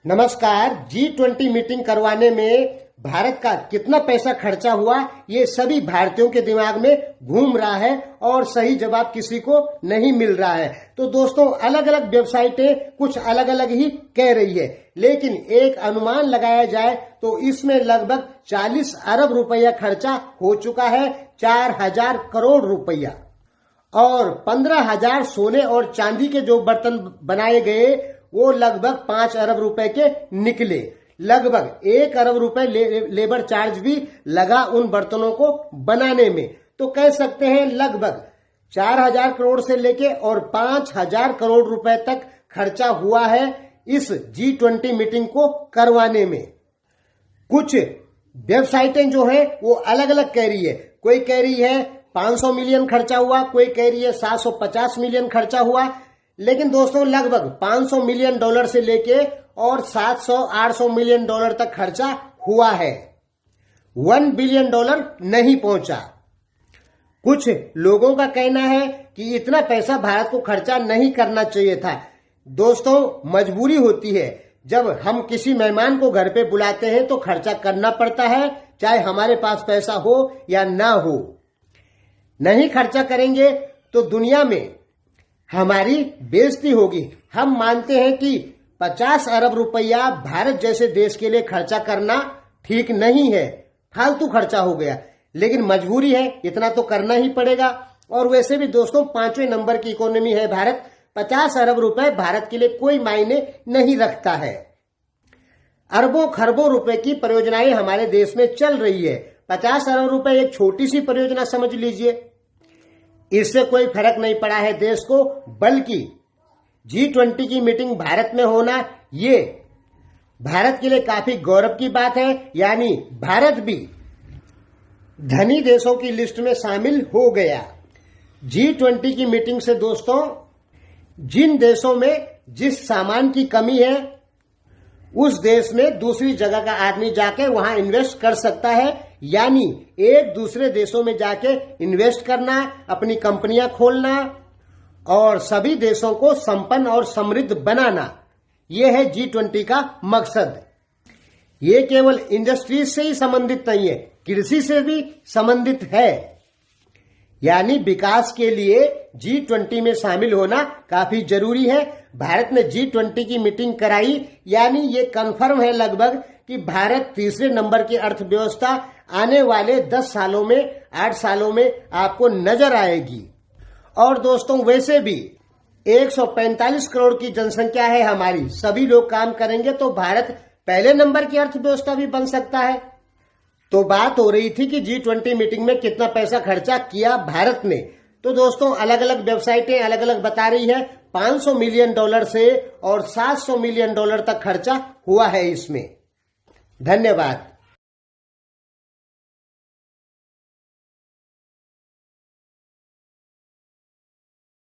नमस्कार। G20 meeting करवाने में भारत का कितना पैसा खर्चा हुआ, ये सभी भारतीयों के दिमाग में घूम रहा है और सही जवाब किसी को नहीं मिल रहा है। तो दोस्तों, अलग अलग वेबसाइटें कुछ अलग अलग ही कह रही है, लेकिन एक अनुमान लगाया जाए तो इसमें लगभग 40 अरब रुपया खर्चा हो चुका है, 4000 करोड़ रुपया, और 15,000 सोने और चांदी के जो बर्तन बनाए गए वो लगभग 5 अरब रुपए के निकले। लगभग 1 अरब रुपए लेबर चार्ज भी लगा उन बर्तनों को बनाने में। तो कह सकते हैं लगभग 4000 करोड़ से लेके और 5000 करोड़ रुपए तक खर्चा हुआ है इस G20 मीटिंग को करवाने में। कुछ वेबसाइटें जो है वो अलग अलग कह रही है। कोई कह रही है 500 मिलियन खर्चा हुआ, कोई कह रही है 750 मिलियन खर्चा हुआ। लेकिन दोस्तों, लगभग 500 मिलियन डॉलर से लेके और 700-800 मिलियन डॉलर तक खर्चा हुआ है। 1 बिलियन डॉलर नहीं पहुंचा। कुछ लोगों का कहना है कि इतना पैसा भारत को खर्चा नहीं करना चाहिए था। दोस्तों, मजबूरी होती है। जब हम किसी मेहमान को घर पे बुलाते हैं तो खर्चा करना पड़ता है, चाहे हमारे पास पैसा हो या ना हो। नहीं खर्चा करेंगे तो दुनिया में हमारी बेइज्जती होगी। हम मानते हैं कि 50 अरब रुपया भारत जैसे देश के लिए खर्चा करना ठीक नहीं है, फालतू खर्चा हो गया, लेकिन मजबूरी है, इतना तो करना ही पड़ेगा। और वैसे भी दोस्तों, 5वें नंबर की इकोनॉमी है भारत। 50 अरब रुपए भारत के लिए कोई मायने नहीं रखता है। अरबों खरबों रुपए की परियोजनाएं हमारे देश में चल रही है। 50 अरब रुपए एक छोटी सी परियोजना समझ लीजिए, इससे कोई फर्क नहीं पड़ा है देश को। बल्कि G20 की मीटिंग भारत में होना ये भारत के लिए काफी गौरव की बात है। यानी भारत भी धनी देशों की लिस्ट में शामिल हो गया। G20 की मीटिंग से दोस्तों, जिन देशों में जिस सामान की कमी है उस देश में दूसरी जगह का आदमी जाके वहां इन्वेस्ट कर सकता है। यानी एक दूसरे देशों में जाके इन्वेस्ट करना, अपनी कंपनियां खोलना और सभी देशों को संपन्न और समृद्ध बनाना, यह है G20 का मकसद। ये केवल इंडस्ट्रीज से ही संबंधित नहीं है, कृषि से भी संबंधित है। यानी विकास के लिए G20 में शामिल होना काफी जरूरी है। भारत ने G20 की मीटिंग कराई, यानी ये कंफर्म है लगभग कि भारत तीसरे नंबर की अर्थव्यवस्था आने वाले 10 सालों में, 8 सालों में आपको नजर आएगी। और दोस्तों, वैसे भी 145 करोड़ की जनसंख्या है हमारी। सभी लोग काम करेंगे तो भारत पहले नंबर की अर्थव्यवस्था भी बन सकता है। तो बात हो रही थी कि G20 मीटिंग में कितना पैसा खर्चा किया भारत ने। तो दोस्तों, अलग अलग वेबसाइटें अलग अलग बता रही है। 500 मिलियन डॉलर से और 700 मिलियन डॉलर तक खर्चा हुआ है इसमें। धन्यवाद।